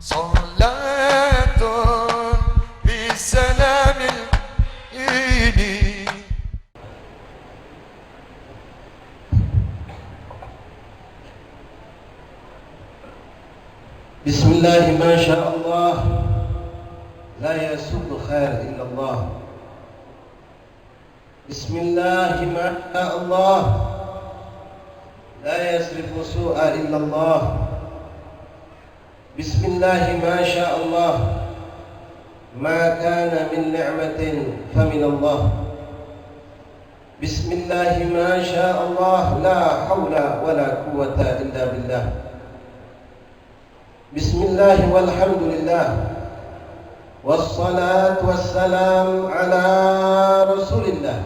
صلاة بسلام العيد. بسم الله ما شاء الله لا يسوق خير إلا الله. بسم الله ما شاء الله لا يصرف سوء إلا الله. بسم الله ما شاء الله ما كان من نعمة فمن الله. بسم الله ما شاء الله لا حول ولا قوة إلا بالله. بسم الله والحمد لله والصلاة والسلام على رسول الله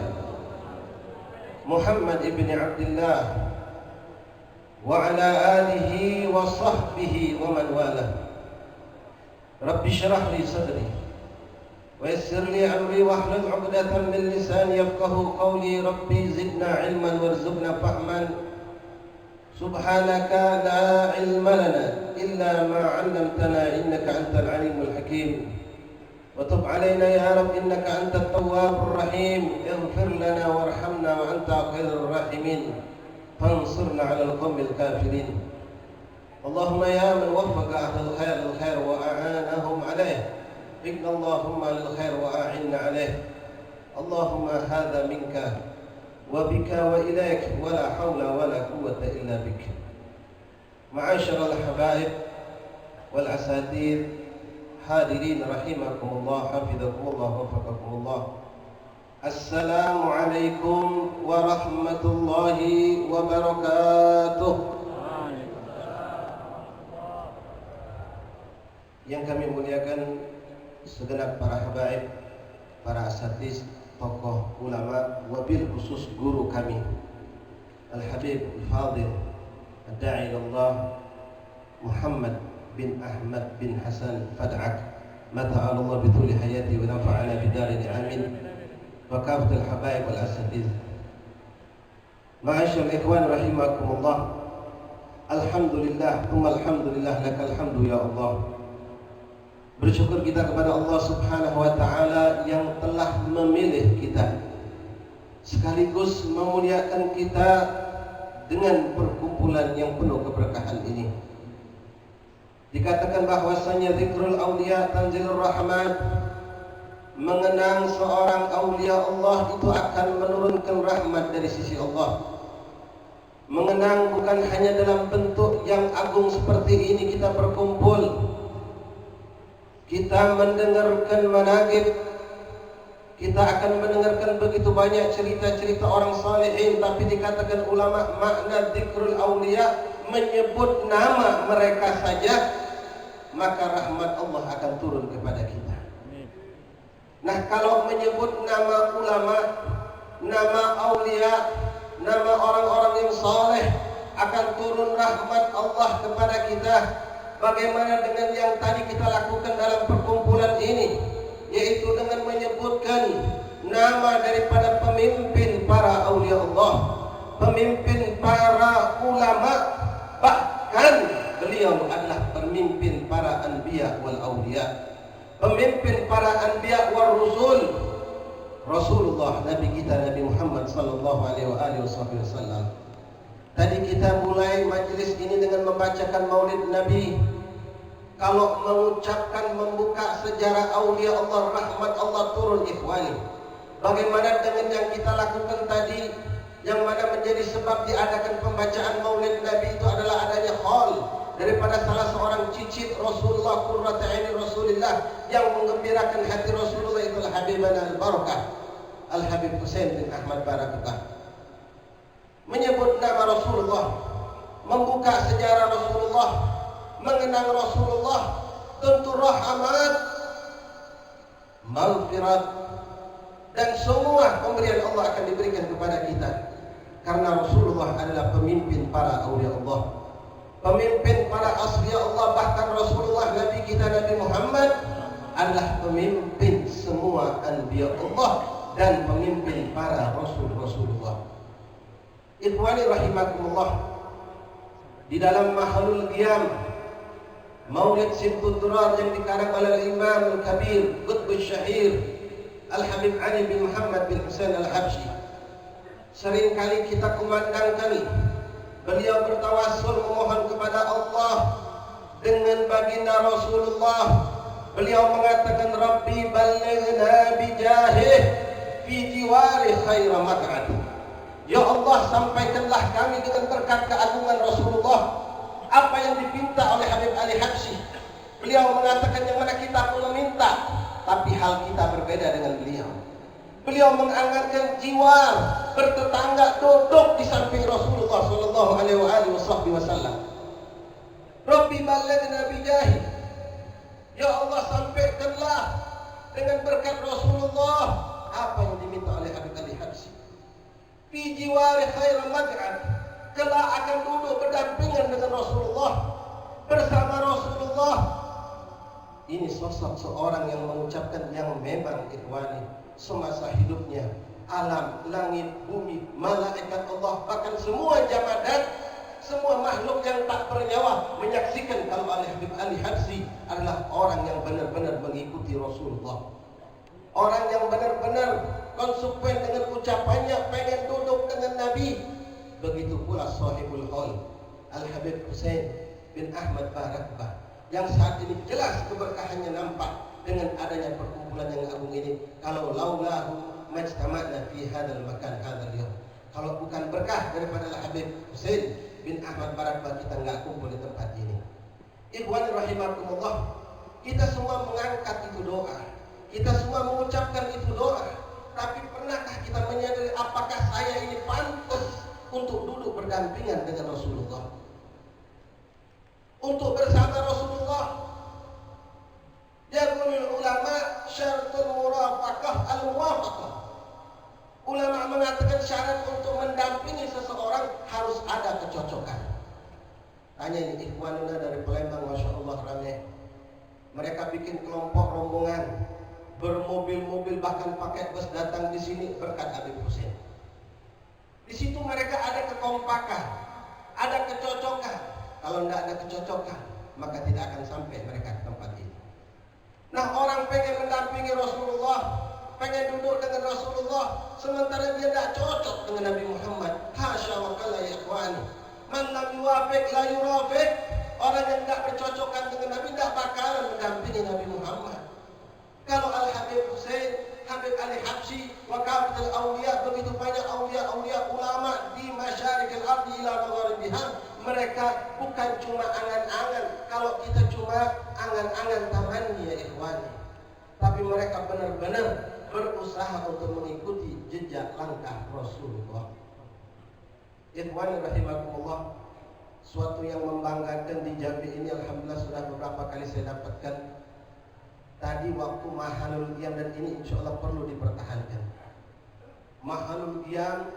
محمد بن عبد الله وعلى آله وصحبه ومن والاه. رب اشرح لي صدري ويسر لي أمري واحلل عقدة من لساني يفقهوا قولي. ربي زدنا علما وارزقنا فهما. سبحانك لا علم لنا إلا ما علمتنا إنك أنت العليم الحكيم. وتب علينا يا رب إنك أنت التواب الرحيم. اغفر لنا وارحمنا وأنت خير الراحمين. فانصرنا على القوم الكافرين. اللهم يا من وفق أهل الخير للخير وأعانهم عليه، إن اللهم للخير وأعنا عليه. اللهم هذا منك وبك وإليك ولا حول ولا قوة إلا بك. معاشر الحبائب والأساتذة حاضرين رحمكم الله، حفظكم الله وفقكم الله. السلام عليكم ورحمة الله وبركاته. Yang kami muliakan segenap para habaib, para asatidz, tokoh ulama, wabil khusus guru kami Al-Habib Al-Fadil Ad-Da'i ilallah Muhammad bin Ahmad bin Hasan Fad'ak, mata'ala Allah bituli hayati wa nafa'ana bidarini amin. Wa kafatul habaib wal asatidz. Ma'asyar ikhwan rahimakumullah. Alhamdulillah, thumma alhamdulillah, lakal hamdu ya Allah. Bersyukur kita kepada Allah Subhanahu wa ta'ala yang telah memilih kita, sekaligus memuliakan kita dengan perkumpulan yang penuh keberkahan ini. Dikatakan bahwasanya zikrul auliya tanzilur rahmat, mengenang seorang aulia Allah itu akan menurunkan rahmat dari sisi Allah. Mengenang bukan hanya dalam bentuk yang agung seperti ini kita berkumpul, kita mendengarkan manaqib, kita akan mendengarkan begitu banyak cerita-cerita orang salihin, tapi dikatakan ulama makna zikrul auliya menyebut nama mereka saja, maka rahmat Allah akan turun kepada kita. Nah, kalau menyebut nama ulama, nama aulia, nama orang-orang yang saleh, akan turun rahmat Allah kepada kita. Bagaimana dengan yang tadi kita lakukan dalam perkumpulan ini, yaitu dengan menyebutkan nama daripada pemimpin para aulia Allah, pemimpin para ulama, bahkan beliau adalah pemimpin para anbiya wal aulia, pemimpin para anbiya wal rusul, Rasulullah Nabi kita Nabi Muhammad sallallahu alaihi wasallam. Tadi kita mulai majlis ini dengan membacakan maulid Nabi. Kalau mengucapkan, membuka sejarah aulia Allah, rahmat Allah turun ikhwani. Bagaimana dengan yang kita lakukan tadi, yang mana menjadi sebab diadakan pembacaan maulid Nabi itu adalah adanya hal daripada salah seorang cicit Rasulullah, qurratu aini Rasulullah, yang menggembirakan hati Rasulullah, itu Habibana al-Barakah Al-Habib Husain bin Ahmad Barakah. Menyebut nama Rasulullah, membuka sejarah Rasulullah, mengenang Rasulullah, tentu rahmat, maghfirat, dan semua pemberian Allah akan diberikan kepada kita. Karena Rasulullah adalah pemimpin para awliya Allah, pemimpin para asliya Allah. Bahkan Rasulullah Nabi kita Nabi Muhammad adalah pemimpin semua anbiya Allah dan pemimpin para Rasulullah. Ikhwani rahimakumullah, di dalam mahalul qiyam Maulid Sibtud Durar yang dikarang oleh Imam Al-Kabir Qutbus Syahir Al-Habib Ali bin Muhammad bin Husain Al-Habsyi. Seringkali kita kumandangkan beliau bertawassul memohon kepada Allah dengan baginda Rasulullah. Beliau mengatakan, Rabbi balighna bijahih fi jiwari khaira maq'ad. Ya Allah, sampaikanlah kami dengan berkat keagungan Rasulullah apa yang dipinta oleh Habib Ali Habsyi. Beliau mengatakan yang mana kita pun meminta, tapi hal kita berbeda dengan beliau. Beliau menganggarkan jiwa bertetangga duduk di samping Rasulullah sallallahu alaihi wasallam. Rabbi balighna bijahih. Ya Allah, sampaikanlah dengan berkat Rasulullah apa yang diminta oleh Habib Ali Habsyi. Fi jiwari khairul maq'ad, kelak akan duduk berdampingan dengan Rasulullah, bersama Rasulullah. Ini sosok seorang yang mengucapkan yang memang ikhwani semasa hidupnya alam, langit, bumi, malaikat Allah, bahkan semua jamadat, semua makhluk yang tak bernyawa menyaksikan kalau Habib Ali Habsyi adalah orang yang benar-benar mengikuti Rasulullah. Orang yang benar-benar konsekuen dengan ucapannya, pengen duduk dengan Nabi. Begitu pula sahibul haul Al-Habib Husain bin Ahmad Barakbah, yang saat ini jelas keberkahannya nampak dengan adanya perkumpulan yang agung ini. Kalau laulahu majtama'na fi hadzal makan hadzal yaum. Kalau bukan berkah daripada Al-Habib Husain bin Ahmad Barakbah, kita enggak kumpul di tempat ini. Ikhwan rahimakumullah, kita semua mengangkat itu doa. Kita semua mengucapkan itu doa. Tapi pernahkah kita menyadari apakah saya ini pantas untuk duduk berdampingan dengan Rasulullah, untuk bersama Rasulullah? Yaqulul ulama syaratul murafaqah al-muwafaqah. Ulama mengatakan syarat untuk mendampingi seseorang harus ada kecocokan. Tanya ini ikhwanuna dari Palembang, Masya Allah ramai. Mereka bikin kelompok rombongan, bermobil-mobil, bahkan pakai bus datang di sini berkat Habib Husain. Di situ mereka ada kekompakan, ada kecocokan. Kalau tidak ada kecocokan, maka tidak akan sampai mereka ke tempat ini. Nah, orang pengen mendampingi Rasulullah, pengen duduk dengan Rasulullah, sementara dia tidak cocok dengan Nabi Muhammad. Hasya wa kalla ya ikhwani. Man lam yuwafiq la yurafiq. Orang yang tidak bercocokan dengan Nabi tidak bakalan mendampingi Nabi Muhammad. Kalau Al-Habib Husain, Habib Ali Habsyi, wa kafatul awliya, begitu banyak awliya-awliya ulama di masyarikil ardi ila magharibiha, mereka bukan cuma angan-angan. Kalau kita cuma angan-angan tamanni ya ikhwani, tapi mereka benar-benar berusaha untuk mengikuti jejak langkah Rasulullah. Ikhwani rahimakumullah, suatu yang membanggakan di Jambi ini alhamdulillah sudah beberapa kali saya dapatkan. Tadi waktu Mahalul Qiyam, dan ini insya Allah perlu dipertahankan. Mahalul Qiyam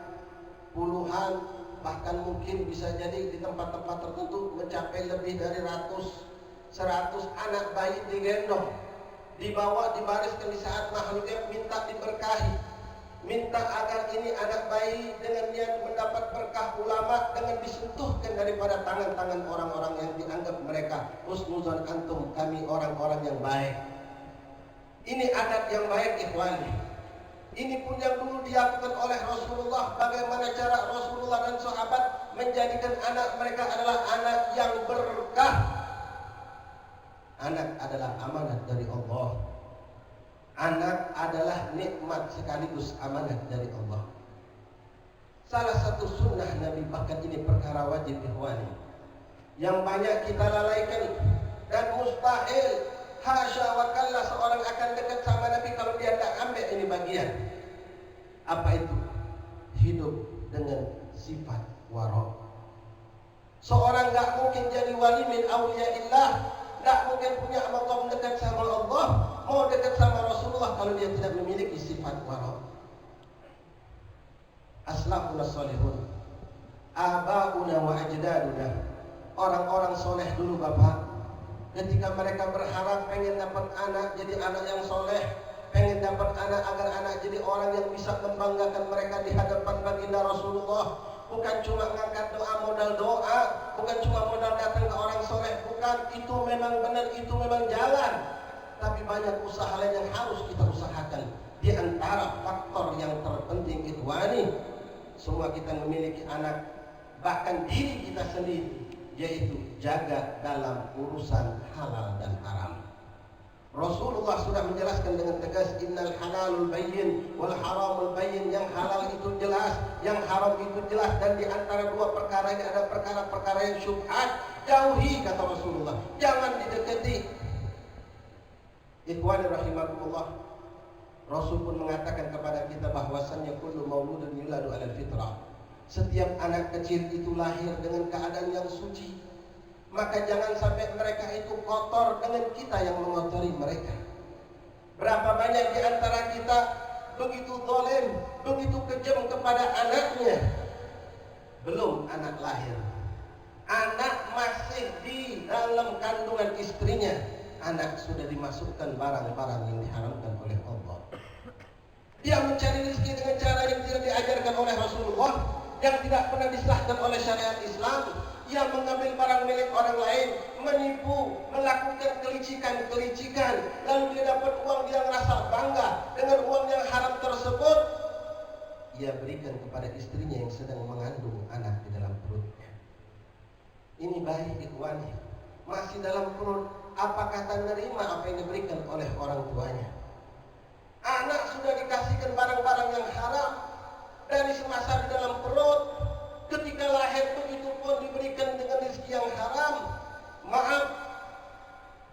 puluhan, bahkan mungkin bisa jadi di tempat-tempat tertentu mencapai lebih dari 100 anak bayi digendong, dibawa, dibariskan di saat Mahalul Qiyam, minta diberkahi, minta agar ini anak bayi dengan niat mendapat berkah ulama, dengan disentuhkan daripada tangan-tangan orang-orang yang dianggap mereka husnuzan antum, kami orang-orang yang baik. Ini adat yang baik ikhwani. Ini pun yang dulu dilakukan oleh Rasulullah. Bagaimana cara Rasulullah dan sahabat menjadikan anak mereka adalah anak yang berkah. Anak adalah amanat dari Allah. Anak adalah nikmat sekaligus amanat dari Allah. Salah satu sunnah Nabi, bahkan ini perkara wajib ikhwani, yang banyak kita lalaikan dan mustahil. Hasya wa kalla seorang akan dekat sama Nabi kalau dia tak ambil ini bagian. Apa itu? Hidup dengan sifat wara. Seorang tak mungkin jadi wali min awliyaillah, tak mungkin punya Allah mendekat sama Allah, mau dekat sama Rasulullah kalau dia tidak memiliki sifat wara. Aslafuna salihun, abauna wa ajdaduna, orang-orang soleh dulu bapak, ketika mereka berharap pengen dapat anak jadi anak yang soleh, pengen dapat anak agar anak jadi orang yang bisa membanggakan mereka di hadapan baginda Rasulullah, bukan cuma ngangkat doa modal doa, bukan cuma modal datang ke orang soleh, bukan. haram, itu memang benar, itu memang jalan. Tapi banyak usaha lain yang harus kita usahakan. Di antara faktor yang terpenting ikhwani, semua kita memiliki anak, bahkan diri kita sendiri, yaitu jaga dalam urusan halal dan haram. Rasulullah sudah menjelaskan dengan tegas, innal halalul bayyin wal haramul bayyin. Yang halal itu jelas, yang haram itu jelas, dan di antara dua perkara ini ada perkara-perkara yang syubhat. Jauhi, kata Rasulullah, jangan didekati. Ikhwani rahimakumullah, Rasul pun mengatakan kepada kita bahwasannya kullu mauludun yuladu 'alal fitrah. Setiap anak kecil itu lahir dengan keadaan yang suci. Maka jangan sampai mereka itu kotor dengan kita yang mengotori mereka. Berapa banyak di antara kita begitu zalim, begitu kejam kepada anaknya. Belum anak lahir, anak masih di dalam kandungan istrinya, anak sudah dimasukkan barang-barang yang diharamkan oleh Allah. Dia mencari rezeki dengan cara yang tidak diajarkan oleh Rasulullah, yang tidak pernah disahkan oleh syariat Islam. Yang mengambil barang milik orang lain, menipu, melakukan kelicikan-kelicikan, lalu dia dapat uang, dia merasa bangga dengan uang yang haram tersebut. Ia berikan kepada istrinya yang sedang mengandung anak di dalam perutnya. Ini bayi ikhwani, masih dalam perut. Apa kata nerima apa yang diberikan oleh orang tuanya? Anak sudah dikasihkan barang-barang yang haram dari semasa di dalam perut. Ketika lahir begitu pun diberikan dengan rezeki yang haram. Maaf,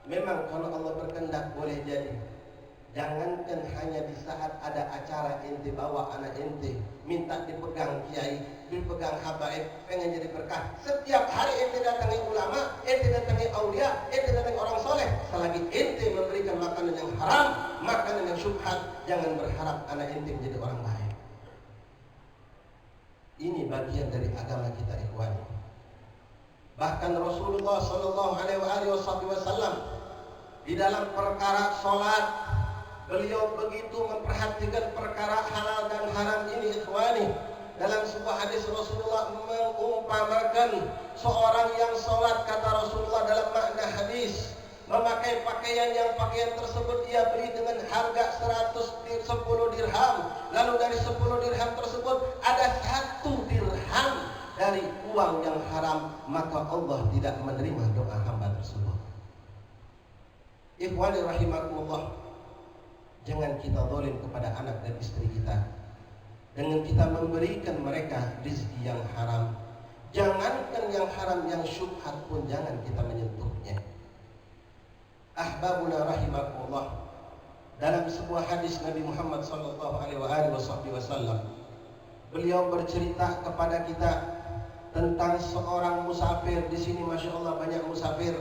memang kalau Allah berkehendak boleh jadi. Jangankan hanya di saat ada acara ente bawa anak ente, minta dipegang kiai, dipegang habaib, pengen jadi berkah. Setiap hari ente datangi ulama, ente datangi aulia, ente datangi orang soleh. Selagi ente memberikan makanan yang haram, makanan yang syubhat, jangan berharap anak ente menjadi orang baik. Ini bagian dari agama kita ikhwani. Bahkan Rasulullah sallallahu alaihi wasallam di dalam perkara salat, beliau begitu memperhatikan perkara halal dan haram ini ikhwani. Dalam sebuah hadis Rasulullah mengumpamakan seorang yang salat, kata Rasulullah dalam makna hadis, memakai pakaian yang pakaian tersebut dia beli dengan harga 10 dirham. Lalu dari 10 dirham tersebut ada 1 dirham dari uang yang haram, maka Allah tidak menerima doa hamba tersebut. Ikhwani rahimakumullah, jangan kita zalim kepada anak dan istri kita dengan kita memberikan mereka rezeki yang haram. Jangankan yang haram, yang syubhat pun jangan kita menyentuhnya. Ahbabuna rahimakumullah, dalam sebuah hadis Nabi Muhammad sallallahu alaihi wasallam, beliau bercerita kepada kita tentang seorang musafir. Di sini masya Allah banyak musafir.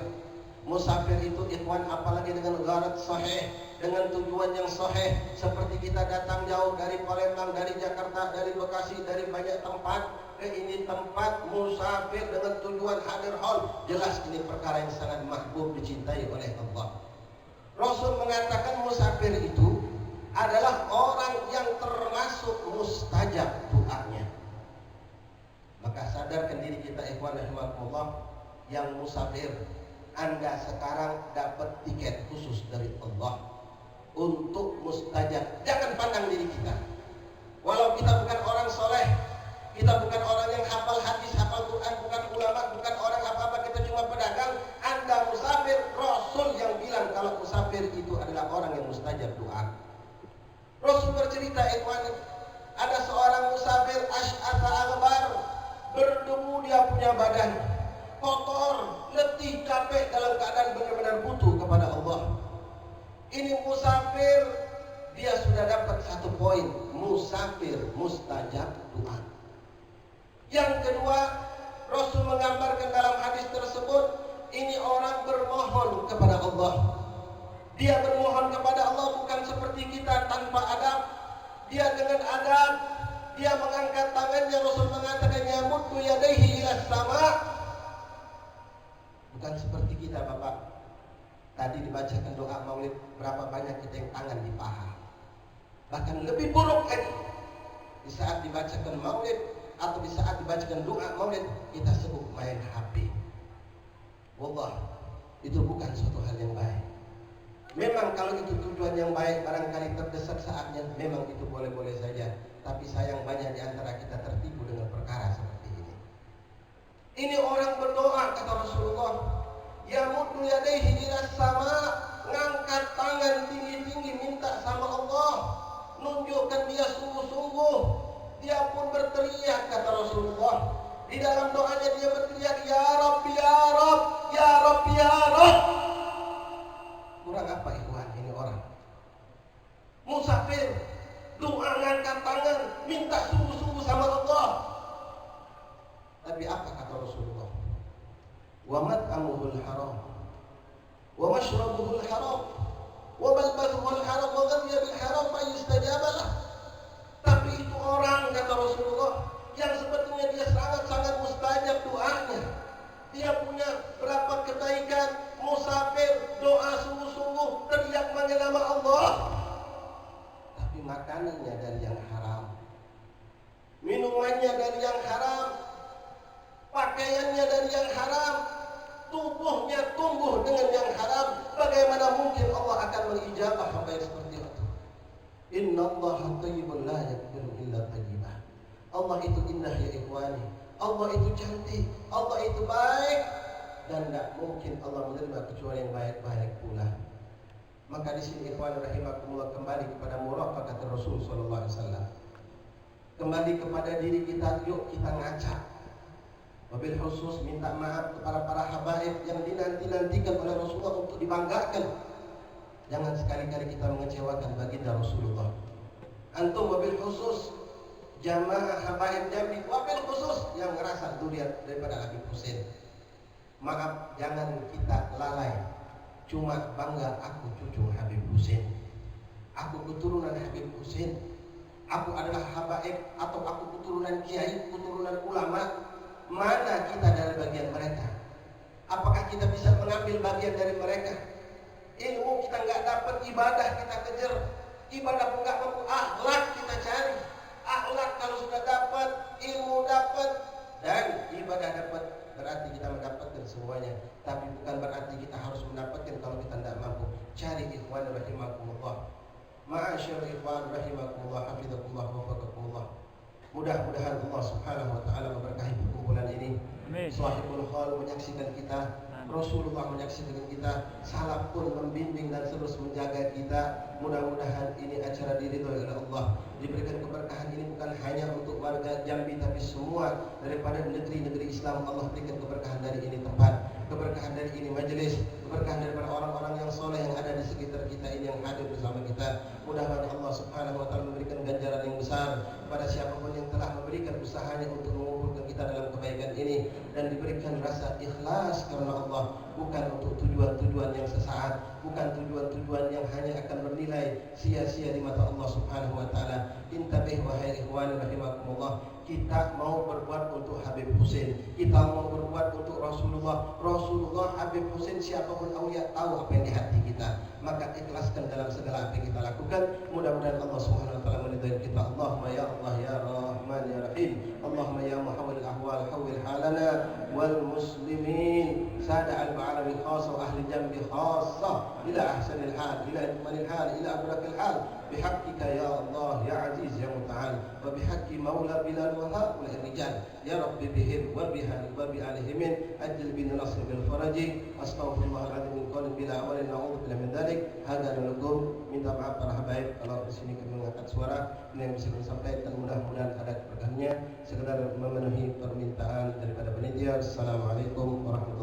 Musafir itu ikhwan, apalagi dengan gharat sahih, dengan tujuan yang sahih, seperti kita datang jauh dari Palembang, dari Jakarta, dari Bekasi, dari banyak tempat ke ini tempat musafir dengan tujuan hadir haul. Jelas ini perkara yang sangat mahbub, dicintai oleh Allah. Rasul mengatakan musafir itu adalah orang yang termasuk mustajab doanya. Maka sadarkan diri kita ikhwan rahimakumullah, yang musafir, Anda sekarang dapat tiket khusus dari Allah untuk mustajab. Jangan pandang diri kita. Walau kita bukan orang soleh, kita bukan orang yang hafal hadis, hafal Quran, bukan ulama, bukan orang apa-apa, kita cuma pedagang. Anda musafir, Rasul yang bilang kalau musafir itu adalah orang yang mustajab doa. Rasul bercerita ikhwan, ada seorang musafir asy'atha aghbar, berdebu dia punya badan, kotor, letih, capek, dalam keadaan benar-benar butuh kepada Allah. Ini musafir, dia sudah dapat 1 poin, musafir mustajab doa. Yang kedua, Rasul menggambarkan dalam hadis tersebut, ini orang bermohon kepada Allah. Dia bermohon kepada Allah bukan seperti kita tanpa adab. Dia dengan adab, dia mengangkat tangannya. Rasul mengatakan yamuddu yadayhi ila sama. Bukan seperti kita Bapak. Tadi dibacakan doa maulid, berapa banyak kita yang tangan di paha. Bahkan lebih buruk lagi, di saat dibacakan maulid atau di saat dibacakan doa maulid, kita sibuk main HP. Wallah, itu bukan suatu hal yang baik. Memang kalau itu tujuan yang baik, barangkali terdesak saatnya, memang itu boleh-boleh saja. Tapi sayang banyak di antara kita tertipu dengan perkara seperti ini. Ini orang berdoa, kata Rasulullah, yamuddu yadayhi ila sama, ngangkat tangan tinggi-tinggi minta sama Allah, nunjukkan dia sungguh-sungguh. Dia pun berteriak, kata Rasulullah. Di dalam doanya dia berteriak, ya Rabb, ya Rabb, ya Rabb, ya Rabb. Kurang apa ikhwan ini orang? Musafir, doa ngangkat tangan, minta sungguh-sungguh sama Allah. Tapi apa kata Rasulullah? Wa mat'amuhul haram, wa mashrabuhul haram, wa malbasuhul haram, wa ghadiya bil haram, fa yustajaba lah. Tapi itu orang, kata Rasulullah, yang sebetulnya dia sangat-sangat mustajab doanya. Dia punya berapa kebaikan, musafir, doa sungguh-sungguh, teriak manggil nama Allah. Tapi makanannya dari yang haram, minumannya dari yang haram, pakaiannya dari yang haram, tubuhnya tumbuh dengan yang haram. Bagaimana mungkin Allah akan mengijabah hamba yang seperti itu? Innallaha thayyibun la yaqbalu illa thayyibah. Allah itu indah ya ikhwani. Allah itu cantik, Allah itu baik, dan tidak mungkin Allah menerima kecuali yang baik-baik pula. Maka di sini ikhwan rahimakumullah, kembali kepada muraqabah Rasul sallallahu alaihi wasallam. Kembali kepada diri kita, yuk kita ngaca. Wabil khusus minta maaf kepada para habaib yang dinanti-nantikan oleh Rasulullah untuk dibanggakan. Jangan sekali-kali kita mengecewakan baginda Rasulullah. Antum wabil khusus jamaah habaib Jambi, wabil khusus yang ngerasa durian daripada Habib Husain. Maaf, jangan kita lalai cuma bangga aku cucu Habib Husain, aku keturunan Habib Husain, aku adalah habaib, atau aku keturunan kiai, keturunan ulama. Mana kita dari bagian mereka? Apakah kita bisa mengambil bagian dari mereka? Ilmu kita nggak dapat, ibadah kita kejar, ibadah pun nggak mampu, akhlak kita cari. Akhlak kalau sudah dapat, ilmu dapat, dan ibadah dapat, berarti kita mendapatkan semuanya. Tapi bukan berarti kita harus mendapatkan kalau kita tidak mampu. Cari ikhwan rahimakumullah. Ma'asyar ikhwan rahimakumullah, hafizakumullah, wafaqakumullah. Mudah-mudahan Allah subhanahu wa ta'ala memberkahi perkumpulan ini. Sahibul hal menyaksikan kita, Rasulullah menyaksikan kita, salaf pun membimbing dan terus menjaga kita. Mudah-mudahan ini acara diridhoi oleh Allah. Diberikan keberkahan ini bukan hanya untuk warga Jambi, tapi semua daripada negeri-negeri Islam. Allah berikan keberkahan dari ini tempat, keberkahan dari ini majelis, keberkahan daripada orang-orang yang soleh yang ada di sekitar kita ini yang hadir bersama kita. Mudah-mudahan Allah subhanahu wa ta'ala memberikan ganjaran yang besar kepada siapapun yang telah memberikan usahanya untuk mengumpulkan kita dalam kebaikan ini, dan diberikan rasa ikhlas karena Allah, bukan untuk tujuan-tujuan yang sesaat, bukan tujuan-tujuan yang hanya akan bernilai sia-sia di mata Allah subhanahu wa ta'ala. Intabih wahai ikhwan rahimakumullah, kita mau berbuat untuk Habib Husain, kita mau berbuat untuk Rasulullah, Habib Husain, siapapun awliya tahu apa yang di hati kita. Maka ikhlaskan dalam segala apa yang kita lakukan. Mudah-mudahan Allah subhanahu wa ta'ala meridai kita. Allahumma ya Allah ya Rahman ya Rahim. Allahumma ya muhawwil ahwal hawwil halana wal muslimin sada al-ba'alami khasa wa ahli jambi khasa ila ahsanil hal, ila ikmalil hal, ila abrakil hal, bihaqqika ya Allah ya aziz ya muta'al, wa bihaqqi maula bilal wa ha'ul rijal ya rabbi bihim wa bihal wa bi alihimin ajil bin nasr bil faraji. Astaghfirullahaladzim min qawlin bila awalin, na'udhu bila min dhalik. Hadha lakum, minta maaf para habaib kalau di sini kami mengangkat suara ini yang bisa kami sampaikan. Mudah-mudahan ada keberkahannya, sekedar memenuhi permintaan daripada panitia. Assalamualaikum warahmatullahi wabarakatuh.